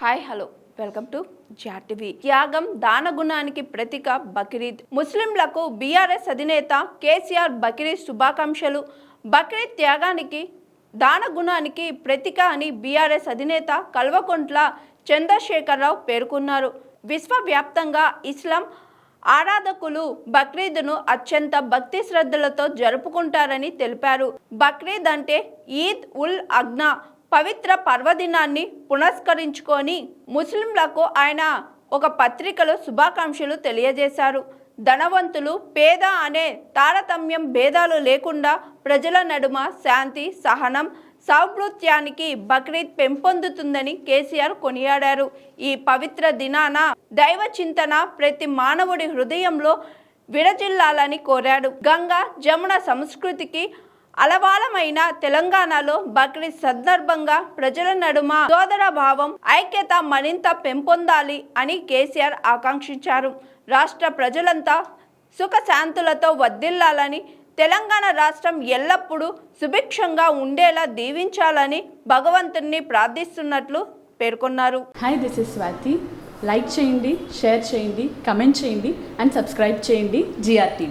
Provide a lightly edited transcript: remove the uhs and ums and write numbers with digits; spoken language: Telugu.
Hi hello welcome to GRTV. త్యాగం దానగుణానికి ప్రతీక బక్రీద్. ముస్లింలకు బీఆర్ఎస్ అధినేత కేసీఆర్ బక్రీద్ శుభాకాంక్షలు. బక్రీద్ త్యాగానికి దానగుణానికి ప్రతీక అని బీఆర్ఎస్ అధినేత కల్వకుంట్ల చంద్రశేఖరరావు పేర్కొన్నారు. విశ్వవ్యాప్తంగా ఇస్లాం ఆరాధకులు బక్రీద్ను అత్యంత భక్తి శ్రద్ధలతో జరుపుకుంటారని తెలిపారు. బక్రీద్ అంటే ఈద్ ఉల్ అజ్హా పవిత్ర పర్వదినాన్ని పురస్కరించుకొని ముస్లింలకు ఆయన ఒక పత్రికలో శుభాకాంక్షలు తెలియజేశారు. ధనవంతులు పేద అనే తారతమ్యం భేదాలు లేకుండా ప్రజల నడుమ శాంతి సహనం సౌభృత్యానికి బక్రీద్ పెంపొందుతుందని కేసీఆర్ కొనియాడారు. ఈ పవిత్ర దినాన దైవ చింతన ప్రతి మానవుడి హృదయంలో విరజిల్లాలని కోరాడు. గంగా జమున సంస్కృతికి అలవాలమైన తెలంగాణలో బక్రీద్ సందర్భంగా ప్రజల నడుమ సోదర భావం ఐక్యత మరింత పెంపొందాలి అని కేసీఆర్ ఆకాంక్షించారు. రాష్ట్ర ప్రజలంతా సుఖశాంతులతో వర్ధిల్లాలని, తెలంగాణ రాష్ట్రం ఎల్లప్పుడూ సుభిక్షంగా ఉండేలా దీవించాలని భగవంతుని ప్రార్థిస్తున్నట్లు పేర్కొన్నారు. Hi, this is Swathi. Like చేయండి, షేర్ చేయండి, కమెంట్ చేయండి అండ్ సబ్స్క్రైబ్ చేయండి జిఆర్టీవీ.